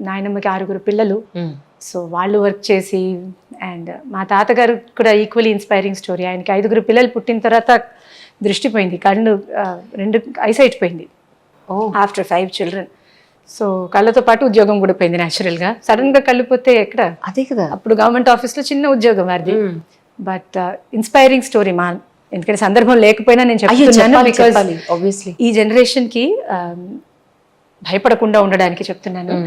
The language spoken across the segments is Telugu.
నాయనమ్మకి 6 పిల్లలు. సో వాళ్ళు వర్క్ చేసి, అండ్ మా తాతగారు కూడా ఈక్వల్లీ ఇన్స్పైరింగ్ స్టోరీ. ఆయనకి 5 పిల్లలు పుట్టిన తర్వాత దృష్టి పోయింది, కళ్ళు 2 ఐసైట్ పోయింది ఆఫ్టర్ 5 చిల్డ్రన్. సో కళ్ళతో పాటు ఉద్యోగం కూడా పోయింది న్యాచురల్గా. సడన్గా కళ్ళు పోతే ఎక్కడ, అదే కదా. అప్పుడు గవర్నమెంట్ ఆఫీస్లో చిన్న ఉద్యోగం వారిది. బట్ ఇన్స్పైరింగ్ స్టోరీ మా, ఎందుకంటే సందర్భం లేకపోయినా నేను చెప్తున్నాను, బికాజ్ ఈ జనరేషన్కి భయపడకుండా ఉండడానికి చెప్తున్నాను.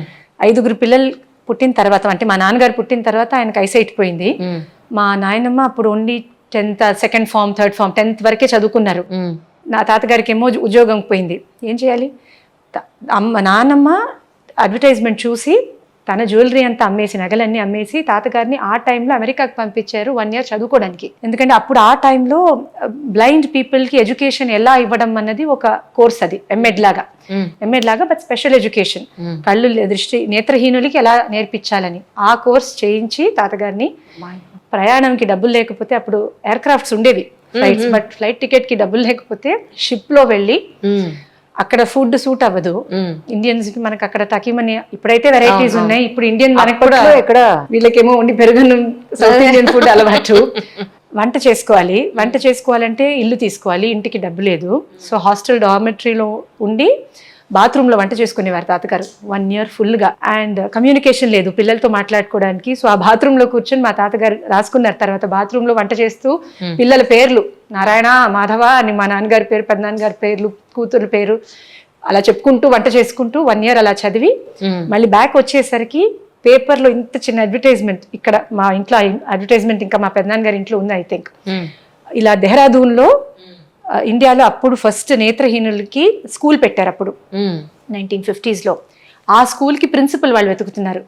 5 పిల్లలు పుట్టిన తర్వాత, అంటే మా నాన్నగారు పుట్టిన తర్వాత ఆయనకు ఐసైట్ పోయింది. మా నాయనమ్మ అప్పుడు only 10th, 2nd form, 3rd form, 10th వరకే చదువుకున్నారు. నా తాతగారికి ఏమో ఉద్యోగం పోయింది. ఏం చేయాలి? నాన్నమ్మ అడ్వర్టైజ్మెంట్ చూసి తన జ్యువెలరీ అంతా అమ్మేసి, నగలన్నీ అమ్మేసి తాతగారిని ఆ టైంలో అమెరికాకి పంపించారు 1 year చదువుకోవడానికి. ఎందుకంటే అప్పుడు ఆ టైంలో బ్లైండ్ పీపుల్కి ఎడ్యుకేషన్ ఎలా ఇవ్వడం అన్నది ఒక కోర్స్, అది ఎంఎడ్ లాగా బట్ స్పెషల్ ఎడ్యుకేషన్, కళ్ళు దృష్టి నేత్రహీనులకి ఎలా నేర్పించాలని ఆ కోర్స్ చేయించి తాతగారిని. ప్రయాణంకి డబ్బులు లేకపోతే, అప్పుడు ఎయిర్ క్రాఫ్ట్స్ ఉండేవి ఫ్లైట్స్, బట్ ఫ్లైట్ టికెట్కి డబ్బులు లేకపోతే షిప్లో వెళ్ళి, అక్కడ ఫుడ్ సూట్ అవ్వదు ఇండియన్స్ కి, మనకు అక్కడ తకిమని, ఇప్పుడైతే వెరైటీస్ ఉన్నాయి, ఇప్పుడు ఇండియన్ మనకు కూడా ఎక్కడ, వీళ్ళకేమో ఉండి పెరుగును సౌత్ ఇండియన్ ఫుడ్ అలవాటు. వంట చేసుకోవాలంటే ఇల్లు తీసుకోవాలి, ఇంటికి డబ్బు లేదు. సో హాస్టల్ డార్మెటరీలో ఉండి బాత్రూంలో వంట చేసుకునేవారు తాతగారు 1 year ఫుల్గా. అండ్ కమ్యూనికేషన్ లేదు పిల్లలతో మాట్లాడుకోవడానికి. సో ఆ బాత్రూంలో కూర్చొని మా తాతగారు రాసుకున్నారు. తర్వాత బాత్రూంలో వంట చేస్తూ పిల్లల పేర్లు నారాయణ, మాధవ అని, మా నాన్నగారి పేరు, పెద్దనాన్నగారి పేర్లు, కూతురు పేరు, అలా చెప్పుకుంటూ వంట చేసుకుంటూ 1 year అలా చదివి, మళ్ళీ బ్యాక్ వచ్చేసరికి పేపర్లో ఇంత చిన్న అడ్వర్టైజ్మెంట్, ఇక్కడ మా ఇంట్లో అడ్వర్టైజ్మెంట్ ఇంకా మా పెద్దనాన్నగారి ఇంట్లో ఉంది ఐ థింక్, ఇలా దెహ్రాదూన్లో ఇండియాలో అప్పుడు ఫస్ట్ నేత్రహీనులకి స్కూల్ పెట్టారు అప్పుడు 1950s. ఆ స్కూల్కి ప్రిన్సిపల్ వాళ్ళు వెతుకుతున్నారు.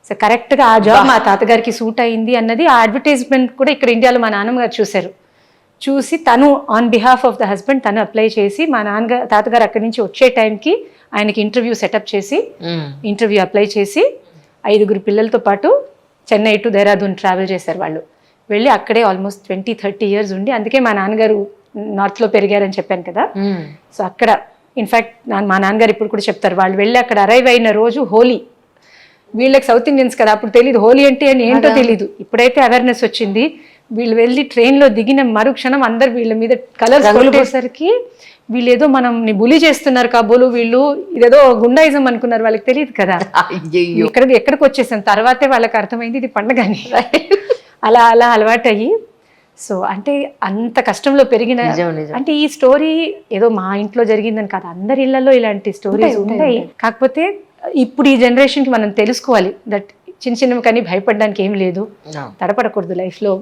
సో కరెక్ట్గా ఆ జాబ్ మా తాతగారికి సూట్ అయింది అన్నది ఆ అడ్వర్టైజ్మెంట్ కూడా ఇక్కడ ఇండియాలో మా నాన్నగారు చూసి తను on behalf of the husband తను అప్లై చేసి, మా తాతగారు అక్కడి నుంచి వచ్చే టైంకి ఆయనకి ఇంటర్వ్యూ సెటప్ చేసి, ఇంటర్వ్యూ అప్లై చేసి 5 పిల్లలతో పాటు చెన్నై టు దేహ్రాదూన్ ట్రావెల్ చేశారు వాళ్ళు. వెళ్ళి అక్కడే ఆల్మోస్ట్ 20-30 years ఉండి, అందుకే మా నాన్నగారు నార్త్లో పెరిగారని చెప్పాను కదా. సో అక్కడ ఇన్ఫ్యాక్ట్ మా నాన్నగారు ఇప్పుడు కూడా చెప్తారు, వాళ్ళు వెళ్ళి అక్కడ అరైవ్ అయిన రోజు హోలీ, వీళ్ళకి సౌత్ ఇండియన్స్ కదా అప్పుడు తెలియదు హోలీ అంటే ఏంటో తెలీదు. ఇప్పుడైతే అవేర్నెస్ వచ్చింది. వీళ్ళు వెళ్ళి ట్రైన్లో దిగిన మరుక్షణం అందరు వీళ్ళ మీద కలర్స్ కొట్టేసరికి, వీళ్ళు ఏదో మనం బులి చేస్తున్నారు కాబోలు, వీళ్ళు ఇదేదో గుండాయిజం అనుకున్నారు, వాళ్ళకి తెలియదు కదా. ఎక్కడికి వచ్చేసాం తర్వాతే వాళ్ళకి అర్థమైంది ఇది పండగని. అలా అలవాటు అయ్యి, సో అంటే అంత కష్టంలో పెరిగిన, అంటే ఈ స్టోరీ ఏదో మా ఇంట్లో జరిగిందని కాదు, అందరి ఇళ్లలో ఇలాంటి స్టోరీస్ ఉంటాయి. కాకపోతే ఇప్పుడు ఈ జనరేషన్కి మనం తెలుసుకోవాలి దట్ చిన్నవి కానీ భయపడడానికి ఏం లేదు, తడపడకూడదు, లైఫ్లో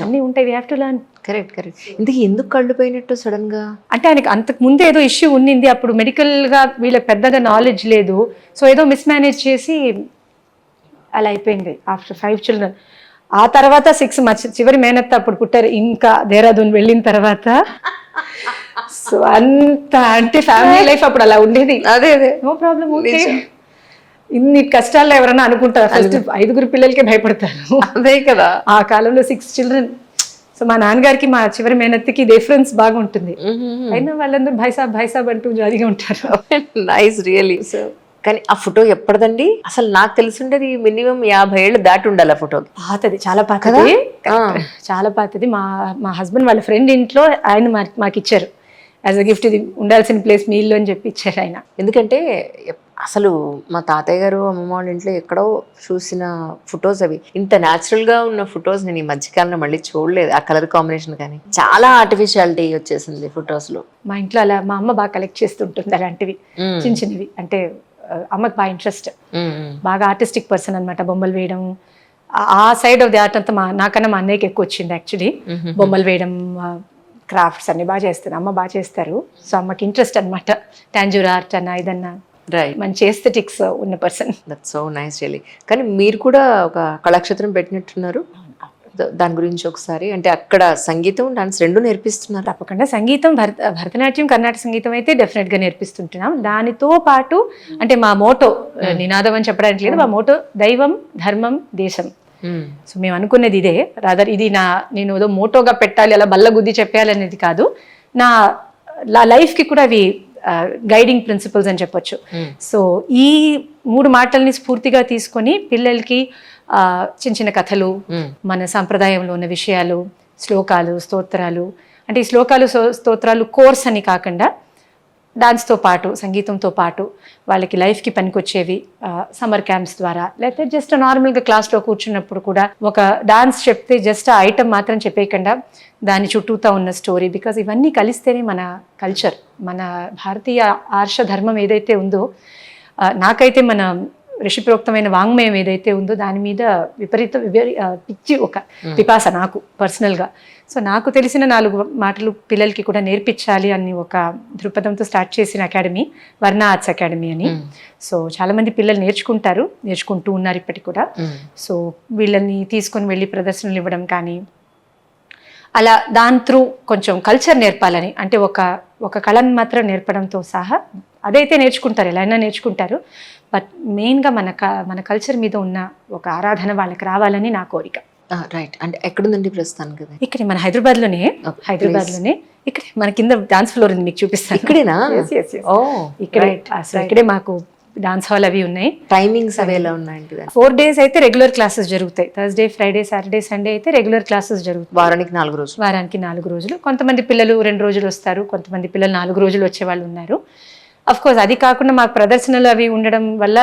అన్నీ ఉంటాయి, we have to learn. Correct. ఇందుకు ఎందుకు కళ్ళు పోయినట్టు సడన్ గా? అంటే ఆయనకి అంతకు ముందే ఏదో ఇష్యూ ఉన్నింది, అప్పుడు మెడికల్ గా వీళ్ళకి పెద్దగా నాలెడ్జ్ లేదు. సో ఏదో మిస్మేనేజ్ చేసి అలా అయిపోయింది ఆఫ్టర్ 5 children. ఆ తర్వాత 6 చివరి మేనత్త అప్పుడు పుట్టారు, ఇంకా దేహ్రాదూన్ వెళ్ళిన తర్వాత. సో అంత అంటే ఫ్యామిలీ లైఫ్ అప్పుడు అలా ఉండేది. అదే నో ప్రాబ్లం, ఓకే. ఇన్ని కష్టాల్లో ఎవరన్నా అనుకుంటారు, ఫస్ట్ 5 పిల్లలకే భయపడతారు. అదే కదా, ఆ కాలంలో 6 children. సో మా నాన్నగారికి మా చివరి మేనత్తికి డిఫరెన్స్ బాగా ఉంటుంది, అయినా వాళ్ళందరూ భైసాబ్ అంటూ జాలీగా ఉంటారు. Nice, really. సో కానీ ఆ ఫోటో ఎప్పటిదండి? అసలు నాకు తెలిసిండేది మినిమం 50 ఏళ్ళు దాటి ఉండాలి ఆ ఫోటో. పాతది, చాలా పాతది, చాలా పాతది. మా హస్బెండ్ వాళ్ళ ఫ్రెండ్ ఇంట్లో ఆయన మాకు ఇచ్చారు యాజ్ అ గిఫ్ట్, ఇది ఉండాల్సిన ప్లేస్ మీ ఇల్లు అని చెప్పి ఇచ్చారు ఆయన. ఎందుకంటే అసలు మా తాతయ్య గారు అమ్మమ్మ వాళ్ళ ఇంట్లో ఎక్కడో చూసిన ఫొటోస్ అవి. ఇంత న్యాచురల్గా ఉన్న ఫొటోస్ నేను ఈ మధ్యకాలంలో మళ్ళీ చూడలేదు. ఆ కలర్ కాంబినేషన్ కానీ చాలా ఆర్టిఫిషియాలిటీ వచ్చేసింది ఫొటోస్లో. మా ఇంట్లో అలా మా అమ్మ బాగా కలెక్ట్ చేస్తుంటుంది అలాంటివి చిన్నవి. అంటే అమ్మకి బాగా ఇంట్రెస్ట్, బాగా ఆర్టిస్టిక్ పర్సన్ అనమాట. బొమ్మలు వేయడం, ఆ సైడ్ ఆఫ్ ది ఆర్ట్ అంతా నాకన్నా మా అన్నయ్యకి ఎక్కువ వచ్చింది యాక్చువల్లీ. బొమ్మలు వేయడం, క్రాఫ్ట్స్ అన్ని బాగా చేస్తారు, అమ్మ బాగా చేస్తారు. సో అమ్మకి ఇంట్రెస్ట్ అనమాట, టాంజూర్ ఆర్ట్ అన్న ఇదన్నా, మంచి ఎస్థెటిక్స్ ఉన్న person. That's so nice really. కానీ మీరు కూడా ఒక కళాక్షేత్రం పెట్టినట్టున్నారు, దాని గురించి ఒకసారి. అంటే అక్కడ సంగీతం డాన్స్ రెండు నేర్పిస్తున్నారు? తప్పకుండా. సంగీతం, భరతనాట్యం, కర్ణాటక సంగీతం అయితే డెఫినెట్గా నేర్పిస్తుంటున్నాం. దానితో పాటు అంటే మా మోటో, నినాదం అని చెప్పడానికి లేదు, మా మోటో దైవం, ధర్మం, దేశం. సో మేము అనుకునేది ఇదే. రాదర్ ఇది నేను ఏదో మోటోగా పెట్టాలి, అలా బల్ల గుద్ది చెప్పాలి అనేది కాదు. నా లైఫ్కి కూడా అవి గైడింగ్ ప్రిన్సిపల్స్ అని చెప్పొచ్చు. సో ఈ 3 మాటల్ని స్ఫూర్తిగా తీసుకొని పిల్లలకి చిన్న చిన్న కథలు, మన సంప్రదాయంలో ఉన్న విషయాలు, శ్లోకాలు, స్తోత్రాలు, అంటే ఈ శ్లోకాలు స్తోత్రాలు కోర్స్ అని కాకుండా డాన్స్తో పాటు, సంగీతంతో పాటు వాళ్ళకి లైఫ్కి పనికొచ్చేవి సమ్మర్ క్యాంప్స్ ద్వారా, లేకపోతే జస్ట్ నార్మల్గా క్లాస్లో కూర్చున్నప్పుడు కూడా ఒక డాన్స్ చెప్తే జస్ట్ ఆ ఐటమ్ మాత్రం చెప్పేయకుండా దాని చుట్టూతా ఉన్న స్టోరీ, బికాజ్ ఇవన్నీ కలిస్తేనే మన కల్చర్, మన భారతీయ ఆర్ష ధర్మం ఏదైతే ఉందో, నాకైతే మన ఋషిప్రోక్తమైన వాంగ్మయం ఏదైతే ఉందో దాని మీద పిచ్చి ఒక పిపాస నాకు పర్సనల్గా. సో నాకు తెలిసిన 4 మాటలు పిల్లలకి కూడా నేర్పించాలి అని ఒక దృక్పథంతో స్టార్ట్ చేసిన అకాడమీ వర్ణ ఆర్ట్స్ అకాడమీ అని. సో చాలామంది పిల్లలు నేర్చుకుంటూ ఉన్నారు ఇప్పటికి కూడా. సో వీళ్ళని తీసుకొని వెళ్ళి ప్రదర్శనలు ఇవ్వడం కానీ, అలా దాని త్రూ కొంచెం కల్చర్ నేర్పాలని, అంటే ఒక కళను మాత్రం నేర్పడంతో సహా అదైతే నేర్చుకుంటారు, ఎలా అయినా నేర్చుకుంటారు, బట్ మెయిన్గా మన కల్చర్ మీద ఉన్న ఒక ఆరాధన వాళ్ళకి రావాలని నా కోరిక. రైట్. అంటే ఎక్కడుందండి ప్రస్తుతానికి? ఇక్కడ మన హైదరాబాద్లోనే ఇక్కడ మన కింద డాన్స్ ఫ్లోర్ ఉంది, మీకు చూపిస్తాను. ఇక్కడేనా? ఇక్కడే మాకు డాన్స్ హాల్ అవి ఉన్నాయి. టైమింగ్స్ అవి ఎలా ఉన్నాయండి? 4 days అయితే రెగ్యులర్ క్లాసెస్ జరుగుతాయి. థర్స్డే, ఫ్రైడే, సాటర్డే, సండే అయితే రెగ్యులర్ క్లాసెస్ జరుగుతాయి. వారానికి 4 రోజులు. కొంతమంది పిల్లలు 2 రోజులు వస్తారు, కొంతమంది పిల్లలు 4 రోజులు వచ్చే వాళ్ళు ఉన్నారు. అఫ్ కోర్స్ అది కాకుండా మాకు ప్రదర్శనలు అవి ఉండడం వల్ల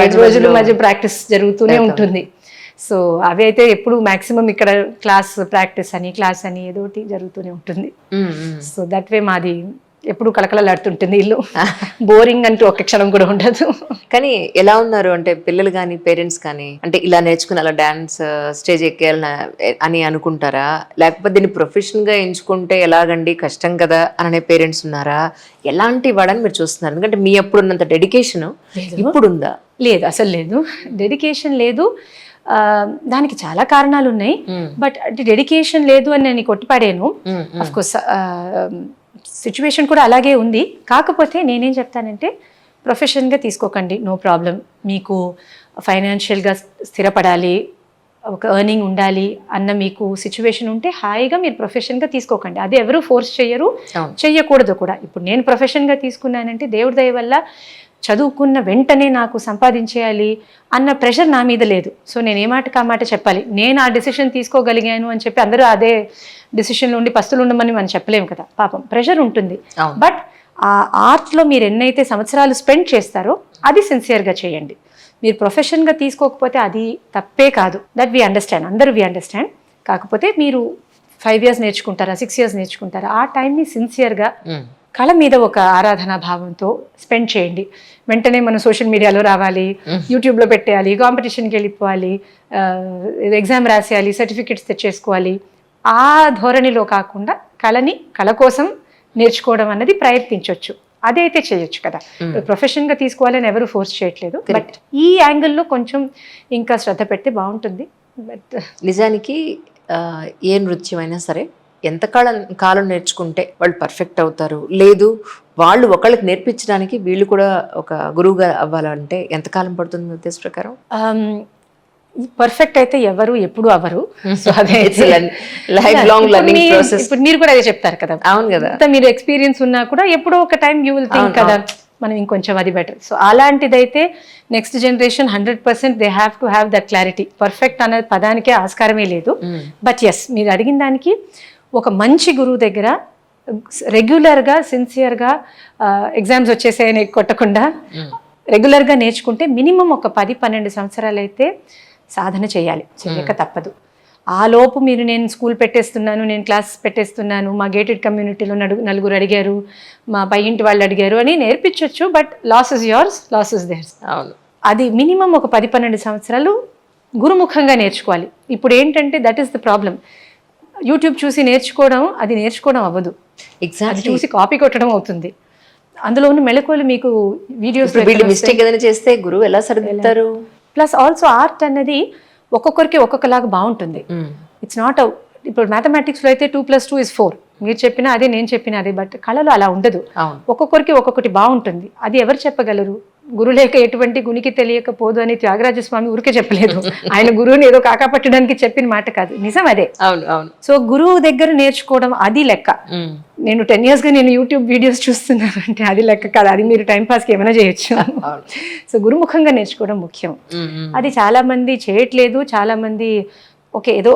7 రోజులు మధ్య ప్రాక్టీస్ జరుగుతూనే ఉంటుంది. సో అవి అయితే ఎప్పుడు మాక్సిమం ఇక్కడ క్లాస్ అని ఏదో ఒకటి జరుగుతూనే ఉంటుంది. సో దట్ వే మాది ఎప్పుడు కలకలలాడుతుంటుంది ఇల్లు. బోరింగ్ అంటూ ఒక క్షణం కూడా ఉండదు. కానీ ఎలా ఉన్నారు అంటే పిల్లలు కానీ పేరెంట్స్ కానీ, అంటే ఇలా నేర్చుకుని అలా డాన్స్ స్టేజ్ ఎక్కేయాలని అని అనుకుంటారా, లేకపోతే దీన్ని ప్రొఫెషన్ గా ఎంచుకుంటే ఎలాగండి కష్టం కదా అనే పేరెంట్స్ ఉన్నారా? ఎలాంటి వాడని మీరు చూస్తున్నారు? ఎందుకంటే మీ అప్పుడు ఉన్నంత డెడికేషన్ ఇప్పుడు ఉందా? లేదు, అసలు లేదు, డెడికేషన్ లేదు. దానికి చాలా కారణాలు ఉన్నాయి, బట్ డెడికేషన్ లేదు అని నేను కొట్టిపడాను. అఫ్ కోర్స్ సిచ్యువేషన్ కూడా అలాగే ఉంది. కాకపోతే నేనేం చెప్తానంటే, ప్రొఫెషన్గా తీసుకోకండి, నో ప్రాబ్లం. మీకు ఫైనాన్షియల్గా స్థిరపడాలి, ఒక ఎర్నింగ్ ఉండాలి అన్న మీకు సిచ్యువేషన్ ఉంటే హాయిగా మీరు ప్రొఫెషన్గా తీసుకోకండి. అది ఎవరు ఫోర్స్ చెయ్యకూడదు కూడా. ఇప్పుడు నేను ప్రొఫెషన్గా తీసుకున్నానంటే దేవుడి దయ వల్ల చదువుకున్న వెంటనే నాకు సంపాదించేయాలి అన్న ప్రెషర్ నా మీద లేదు. సో నేను ఏ మాటకు ఆ మాట చెప్పాలి. నేను ఆ డెసిషన్ తీసుకోగలిగాను అని చెప్పి అందరూ అదే డెసిషన్లో ఉండి పస్తులు ఉండమని మనం చెప్పలేము కదా, పాపం ప్రెషర్ ఉంటుంది. బట్ ఆ ఆర్ట్లో మీరు ఎన్నైతే సంవత్సరాలు స్పెండ్ చేస్తారో అది సిన్సియర్గా చేయండి. మీరు ప్రొఫెషన్గా తీసుకోకపోతే అది తప్పే కాదు. దట్ వీ అండర్స్టాండ్, అందరూ వీ అండర్స్టాండ్. కాకపోతే మీరు 5 years నేర్చుకుంటారా, 6 years నేర్చుకుంటారా, ఆ టైంని సిన్సియర్గా కళ మీద ఒక ఆరాధనా భావంతో స్పెండ్ చేయండి. వెంటనే మనం సోషల్ మీడియాలో రావాలి, యూట్యూబ్లో పెట్టేయాలి, కాంపిటీషన్కి వెళ్ళిపోవాలి, ఎగ్జామ్ రాసేయాలి, సర్టిఫికెట్స్ తెచ్చేసుకోవాలి, ఆ ధోరణిలో కాకుండా కళ కోసం నేర్చుకోవడం అన్నది ప్రయత్నించవచ్చు. అదైతే చేయొచ్చు కదా. ప్రొఫెషన్గా తీసుకోవాలని ఎవరు ఫోర్స్ చేయట్లేదు. బట్ ఈ యాంగిల్లో కొంచెం ఇంకా శ్రద్ధ పెడితే బాగుంటుంది. బట్ నిజానికి ఏ నృత్యమైనా సరే ఎంత కాలం నేర్చుకుంటే వాళ్ళు పర్ఫెక్ట్ అవుతారు, లేదు వాళ్ళు ఒకళ్ళకి నేర్పించడానికి వీళ్ళు కూడా ఒక గురువుగా అవ్వాలంటే ఎంతకాలం పడుతుంది మీ ఉద్దేశ ప్రకారం? పర్ఫెక్ట్ అయితే ఎవరు ఎప్పుడు అవ్వరు. ఇప్పుడు మీరు కూడా అదే చెప్తారు కదా. అవును కదా, మీరు ఎక్స్పీరియన్స్ ఉన్నా కూడా ఎప్పుడో ఒక టైం యూ విల్ థింక్ కదా మనం ఇంకొంచెం అది బెటర్. సో అలాంటిదైతే next generation 100% they have to have that clarity. Perfect అనే పదానికే ఆస్కారమే లేదు. బట్ ఎస్, మీరు అడిగిన దానికి ఒక మంచి గురువు దగ్గర రెగ్యులర్గా సిన్సియర్గా ఎగ్జామ్స్ వచ్చేసాయని కొట్టకుండా రెగ్యులర్గా నేర్చుకుంటే మినిమం ఒక 10-12 సంవత్సరాలు అయితే సాధన చేయాలి, చేయక తప్పదు. ఆ లోపు మీరు నేను స్కూల్ పెట్టేస్తున్నాను, నేను క్లాస్ పెట్టేస్తున్నాను, మా గేటెడ్ కమ్యూనిటీలో 4 అడిగారు, మా పై ఇంటి వాళ్ళు అడిగారు అని నేర్పించవచ్చు. But loss is yours, loss is theirs. అవును, అది మినిమం ఒక 10-12 సంవత్సరాలు గురుముఖంగా నేర్చుకోవాలి. ఇప్పుడు ఏంటంటే that is the problem. YouTube చూసి నేర్చుకోవడం అవ్వదు, ఎగ్జాక్ట్ చూసి కాపీ కొట్టడం అవుతుంది. అందులో ఉన్న మెళకువలు మీకు వీడియోస్ మిస్టేక్ ఏదైనా చేస్తే గురువు ఎలా సరిదిద్దుతారు? ప్లస్ ఆల్సో ఆర్ట్ అన్నది ఒక్కొక్కరికి ఒక్కొక్కలాగా బాగుంటుంది. ఇట్స్ నాట్ ఇప్పుడు మ్యాథమెటిక్స్లో అయితే 2+2 is 4, మీరు చెప్పినా అదే నేను చెప్పినా అదే. బట్ కళలో అలా ఉండదు, ఒక్కొక్కరికి ఒక్కొక్కటి బాగుంటుంది. అది ఎవరు చెప్పగలరు? గురు లేక ఎటువంటి గునికి తెలియకపోదు అని త్యాగరాజ స్వామి ఊరికే చెప్పలేదు. ఆయన గురువుని ఏదో కాకా పట్టడానికి చెప్పిన మాట కాదు, నిజం అదే. అవును అవును. సో గురువు దగ్గర నేర్చుకోవడం అది లెక్క. నేను 10 years గా నేను యూట్యూబ్ వీడియోస్ చూస్తున్నాను అంటే అది లెక్క కాదు, అది మీరు టైం పాస్కి ఏమైనా చేయొచ్చు. సో గురుముఖంగా నేర్చుకోవడం ముఖ్యం. అది చాలా మంది చేయట్లేదు. చాలా మంది ఓకే ఏదో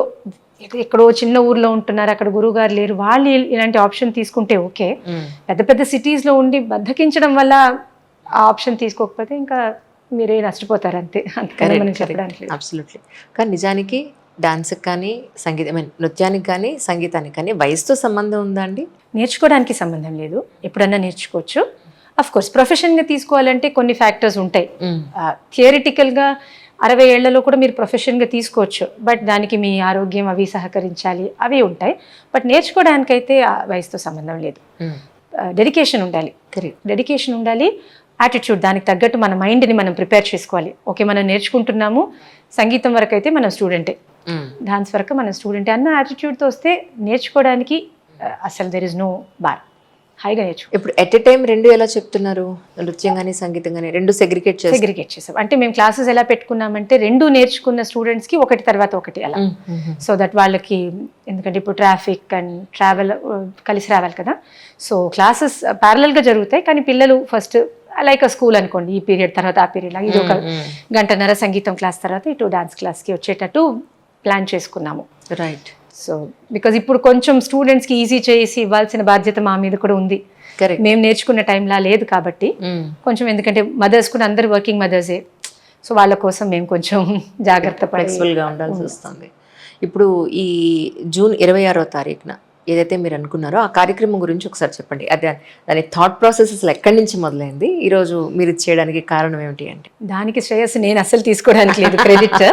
ఎక్కడో చిన్న ఊర్లో ఉంటున్నారు, అక్కడ గురువు గారు లేరు, వాళ్ళు ఇలాంటి ఆప్షన్ తీసుకుంటే ఓకే. పెద్ద పెద్ద సిటీస్లో ఉండి బద్దకించడం వల్ల ఆ ఆప్షన్ తీసుకోకపోతే ఇంకా మీరే నష్టపోతారు అంతే. అందుకని మనం చెప్పడానికి అబ్సల్యూట్లీ. కానీ నిజానికి డాన్స్కి కానీ నృత్యానికి కానీ సంగీతానికి కానీ వయసుతో సంబంధం ఉందా అండి? నేర్చుకోవడానికి సంబంధం లేదు, ఎప్పుడన్నా నేర్చుకోవచ్చు. అఫ్ కోర్స్ ప్రొఫెషన్గా తీసుకోవాలంటే కొన్ని ఫ్యాక్టర్స్ ఉంటాయి. థియరిటికల్గా 60 ఏళ్లలో కూడా మీరు ప్రొఫెషన్గా తీసుకోవచ్చు, బట్ దానికి మీ ఆరోగ్యం అవి సహకరించాలి, అవి ఉంటాయి. బట్ నేర్చుకోవడానికైతే ఆ వయసుతో సంబంధం లేదు. డెడికేషన్ ఉండాలి, డెడికేషన్ ఉండాలి, యాటిట్యూడ్, దానికి తగ్గట్టు మన మైండ్ని మనం ప్రిపేర్ చేసుకోవాలి. ఓకే మనం నేర్చుకుంటున్నాము, సంగీతం వరకు అయితే మనం స్టూడెంటే, డాన్స్ వరకు మనం స్టూడెంటే అన్న యాటిట్యూడ్తో వస్తే నేర్చుకోవడానికి అసలు దెర్ ఇస్ నో బార్, హాయిగా నేర్చుకో. ఇప్పుడు ఎట్ ఎ టైం రెండు ఎలా చెప్తున్నారు? నృత్యం కానీ సంగీతం కానీ రెండు సెగ్రిగేట్ చేసాం. అంటే మేము క్లాసెస్ ఎలా పెట్టుకున్నామంటే రెండు నేర్చుకున్న స్టూడెంట్స్కి ఒకటి తర్వాత ఒకటి అలా. సో దట్ వాళ్ళకి, ఎందుకంటే ఇప్పుడు ట్రాఫిక్ అండ్ ట్రావెల్ కలిసి రావాలి కదా, సో క్లాసెస్ ప్యారలల్గా జరుగుతాయి. కానీ పిల్లలు ఫస్ట్ లైక్ స్కూల్ అనుకోండి, ఈ పీరియడ్ తర్వాత ఆ పీరియడ్ లాగా ఇది ఒక గంటన్నర సంగీతం క్లాస్ తర్వాత ఇటు డాన్స్ క్లాస్కి వచ్చేటట్టు ప్లాన్ చేసుకున్నాము. రైట్. సో బికాజ్ ఇప్పుడు కొంచెం స్టూడెంట్స్కి ఈజీ చేసి ఇవ్వాల్సిన బాధ్యత మా మీద కూడా ఉంది. మేము నేర్చుకున్న టైంలా లేదు కాబట్టి కొంచెం, ఎందుకంటే మదర్స్ కూడా అందరు వర్కింగ్ మదర్సే, సో వాళ్ళ కోసం మేము కొంచెం జాగ్రత్త ఫ్లెక్సిబుల్గా ఉండాల్సి వస్తుంది. ఇప్పుడు ఈ జూన్ 26వ తారీఖున ఏదైతే మీరు అనుకున్నారో ఆ కార్యక్రమం గురించి ఒకసారి చెప్పండి. అదే దాని థాట్ ప్రాసెస్ అసలు ఎక్కడి నుంచి మొదలైంది, ఈరోజు మీరు చేయడానికి కారణం ఏమిటి అంటే? దానికి శ్రేయస్సు నేను అసలు తీసుకోవడానికి లేదు, క్రెడిట్.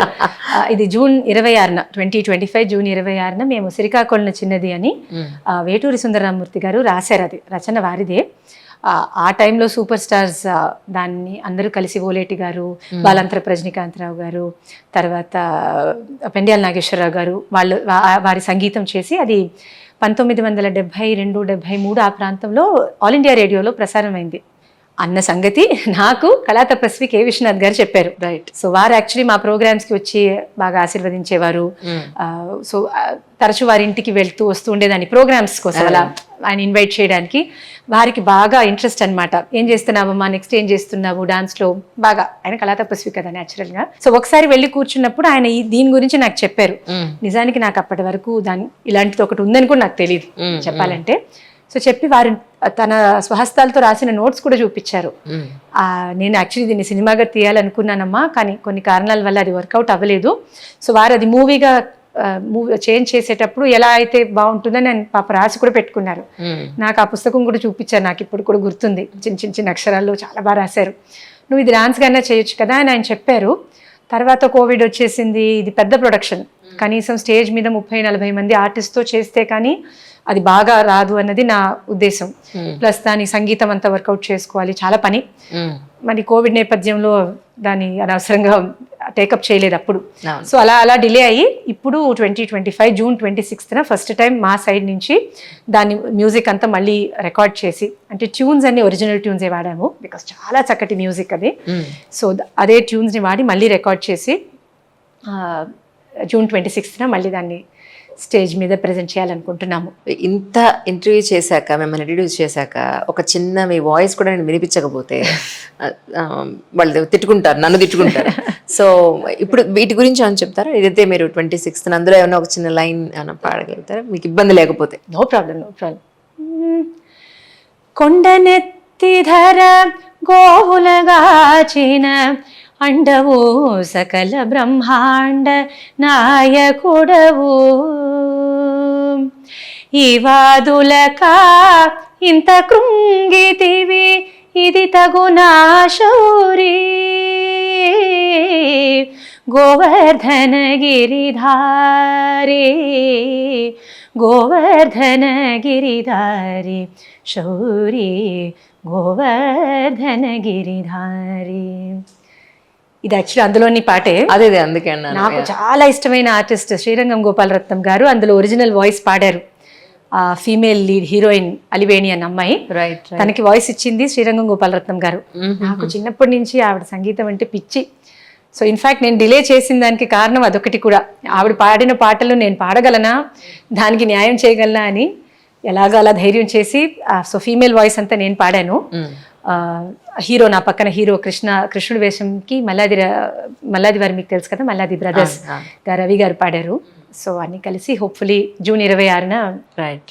ఇది జూన్ 26న 2025 జూన్ 26న మేము శ్రీకాకుళం చిన్నది అని వేటూరి సుందరరామూర్తి గారు రాశారు, అది రచన వారిదే. ఆ టైంలో సూపర్ స్టార్స్ దాన్ని అందరూ కలిసి, ఓలేటి గారు, బాలంతర ప్రజనీకాంతరావు గారు, తర్వాత పెండ్యాల నాగేశ్వరరావు గారు, వాళ్ళు వారి సంగీతం చేసి అది 1972-73 ఆ ప్రాంతంలో ఆల్ ఇండియా రేడియోలో ప్రసారమైంది అన్న సంగతి నాకు కళా తపస్వి కె విశ్వనాథ్ గారు చెప్పారు. రైట్. సో వారు యాక్చువల్లీ మా ప్రోగ్రామ్స్కి వచ్చి బాగా ఆశీర్వదించేవారు. సో తరచు వారి ఇంటికి వెళ్తూ వస్తూ ఉండేదాన్ని ప్రోగ్రామ్స్ కోసం, అలా ఆయన ఇన్వైట్ చేయడానికి. వారికి బాగా ఇంట్రెస్ట్ అనమాట. ఏం చేస్తున్నావమ్మా, నెక్స్ట్ ఏం చేస్తున్నావు డాన్స్లో, బాగా ఆయన కళా తపస్వి కదా న్యాచురల్గా. సో ఒకసారి వెళ్ళి కూర్చున్నప్పుడు ఆయన దీని గురించి నాకు చెప్పారు. నిజానికి నాకు అప్పటి వరకు ఇలాంటిది ఒకటి ఉందని కూడా నాకు తెలియదు చెప్పాలంటే. సో చెప్పి వారు తన స్వహస్తాలతో రాసిన నోట్స్ కూడా చూపించారు. నేను యాక్చువల్లీ దీన్ని సినిమాగా తీయాలనుకున్నానమ్మా, కానీ కొన్ని కారణాల వల్ల అది వర్కౌట్ అవ్వలేదు. సో వారు అది మూవీ చేంజ్ చేసేటప్పుడు ఎలా అయితే బాగుంటుందని ఆయన పాప రాసి కూడా పెట్టుకున్నారు. నాకు ఆ పుస్తకం కూడా చూపించారు, నాకు ఇప్పుడు కూడా గుర్తుంది. చిన్న అక్షరాల్లో చాలా బాగా రాశారు. నువ్వు ఇది డాన్స్ గానే చేయొచ్చు కదా అని ఆయన చెప్పారు. తర్వాత కోవిడ్ వచ్చేసింది, ఇది పెద్ద ప్రొడక్షన్, కనీసం స్టేజ్ మీద 30-40 మంది ఆర్టిస్ట్తో చేస్తే కానీ అది బాగా రాదు అన్నది నా ఉద్దేశం. ప్లస్ దాని సంగీతం అంతా వర్కౌట్ చేసుకోవాలి, చాలా పని. మరి కోవిడ్ నేపథ్యంలో దాన్ని అనవసరంగా టేకప్ చేయలేదు అప్పుడు. సో అలా డిలే అయ్యి ఇప్పుడు 2025 జూన్ 26న ఫస్ట్ టైం మా సైడ్ నుంచి దాన్ని మ్యూజిక్ అంతా మళ్ళీ రికార్డ్ చేసి, అంటే ట్యూన్స్ అన్ని ఒరిజినల్ ట్యూన్సే వాడాము, బికాస్ చాలా చక్కటి మ్యూజిక్ అది. సో అదే ట్యూన్స్ని వాడి మళ్ళీ రికార్డ్ చేసి జూన్ 26న మళ్ళీ దాన్ని స్టేజ్ మీద ప్రెజెంట్ చేయాలనుకుంటున్నాము. ఇంత ఇంటర్వ్యూ చేశాక, మిమ్మల్ని ఇంట్రడ్యూస్ చేశాక ఒక చిన్న మీ వాయిస్ కూడా నేను వినిపించకపోతే వాళ్ళు తిట్టుకుంటారు, నన్ను తిట్టుకుంటారు. సో ఇప్పుడు వీటి గురించి అని చెప్తారా? ఇదైతే మీరు 26th అందులో ఏమైనా ఒక చిన్న లైన్ ఏమైనా పాడగలుగుతారా, మీకు ఇబ్బంది లేకపోతే? No problem. కొండనెత్తి ధర గోవులగాచిన అండవు సకల బ్రహ్మాండ నాయకుడవు, ఈ వాదులకా ఇంత కృంగితివి, ఇది తగునా శౌరీ, గోవర్ధన గిరిధారి, గోవర్ధన గిరిధారి శౌరీ, గోవర్ధన గిరిధారి. ఇది యాక్చువల్లీ అందులోని పాటే. అదే అందుకే నాకు చాలా ఇష్టమైన ఆర్టిస్ట్ శ్రీరంగం గోపాలరత్నం గారు అందులో ఒరిజినల్ వాయిస్ పాడారు. ఫీమేల్ లీడ్ హీరోయిన్ అలివేణి అన్న అమ్మాయి. రైట్ తనకి వాయిస్ ఇచ్చింది శ్రీరంగం గోపాలరత్నం గారు. నాకు చిన్నప్పటి నుంచి ఆవిడ సంగీతం అంటే పిచ్చి. సో ఇన్ఫ్యాక్ట్ నేను డిలే చేసిన దానికి కారణం అదొకటి కూడా. ఆవిడ పాడిన పాటలు నేను పాడగలనా, దానికి న్యాయం చేయగలనా అని ఎలాగో అలా ధైర్యం చేసి సో ఫీమేల్ వాయిస్ అంతా నేను పాడాను. హీరో నా పక్కన హీరో కృష్ణుడి వేషంకి మల్లాది వారు మీకు తెలుసు కదా, మల్లాది బ్రదర్స్ రవి గారు పాడారు. సో అన్ని కలిసి హోప్ఫుల్లీ జూన్ 26న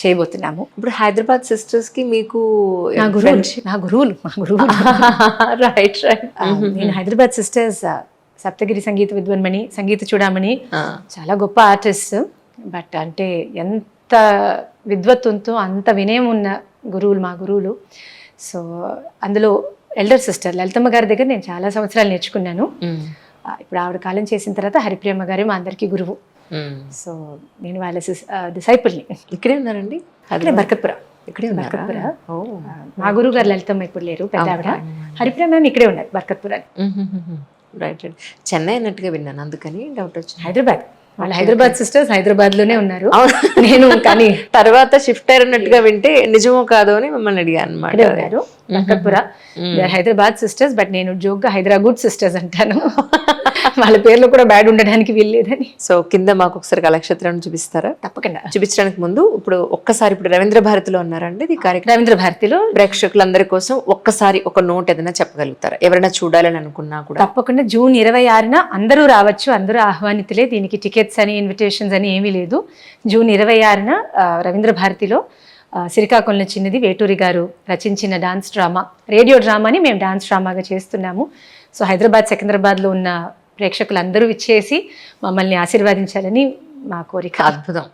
చేయబోతున్నాము. ఇప్పుడు హైదరాబాద్ సిస్టర్స్ కి మీకు నా గురువులు రైట్ రైట్ నేను హైదరాబాద్ సిస్టర్స్ సప్తగిరి సంగీత విద్వాన్మణి, సంగీత చూడమని చాలా గొప్ప ఆర్టిస్ట్. బట్ అంటే ఎంత విద్వత్తుతో అంత వినయం ఉన్న గురువులు మా గురువులు. సో అందులో ఎల్డర్ సిస్టర్ లలితమ్మ గారి దగ్గర నేను చాలా సంవత్సరాలు నేర్చుకున్నాను. ఇప్పుడు ఆవిడ కాలం చేసిన తర్వాత హరిప్రేమ గారు మా అందరికీ గురువు. సో నేను వాళ్ళ డిసైపుల్ని. ఇక్కడే ఉన్నారండి? అదే బర్కత్పుర. ఇక్కడే బర్కత్పుర. మా గురువు గారు లలితమ్మ ఇప్పుడు లేరు, పెద్ద ఆవిడ. హరిప్రేమ మ్యామ్ ఇక్కడే ఉన్నారు బర్కత్పుర. రైట్ రైట్ చెన్నై అన్నట్టుగా విన్నాను, అందుకని డౌట్ వచ్చింది. హైదరాబాద్ వాళ్ళ హైదరాబాద్ సిస్టర్స్ హైదరాబాద్ లోనే ఉన్నారు. నేను కానీ తర్వాత షిఫ్ట్ అయినట్టుగా వింటే నిజమో కాదో అని మిమ్మల్ని అడిగాను అనమాట. బర్కత్పుర హైదరాబాద్ సిస్టర్స్, బట్ నేను జోక్గా హైదరాబాద్ సిస్టర్స్ అంటాను. వాళ్ళ పేర్లు కూడా బ్యాడ్ ఉండడానికి వీల్లేదని. సో కింద మాకు ఒకసారి కళాక్షేత్రాన్ని చూపిస్తారా? తప్పకుండా. చూపించడానికి ముందు ఇప్పుడు ఒక్కసారి ఇప్పుడు రవీంద్ర భారతిలో ఉన్నారండి ఈ కార్యక్రమం. రవీంద్ర భారతిలో ప్రేక్షకులందరి కోసం ఒక్కసారి ఒక నోట్ ఏదైనా చెప్పగలుగుతారా, ఎవరైనా చూడాలని అనుకున్నా కూడా? తప్పకుండా జూన్ 26న అందరూ రావచ్చు, అందరూ ఆహ్వానితులే. దీనికి టికెట్స్ అని ఇన్విటేషన్స్ అని ఏమీ లేదు. జూన్ 26న రవీంద్ర భారతిలో శ్రీకాకుళం చిన్నది వేటూరి గారు రచించిన డాన్స్ డ్రామా, రేడియో డ్రామాని మేము డాన్స్ డ్రామాగా చేస్తున్నాము. సో హైదరాబాద్ సికింద్రాబాద్లో ఉన్న ప్రేక్షకులందరూ ఇచ్చేసి మమ్మల్ని ఆశీర్వదించాలని మా కోరిక. అద్భుతం.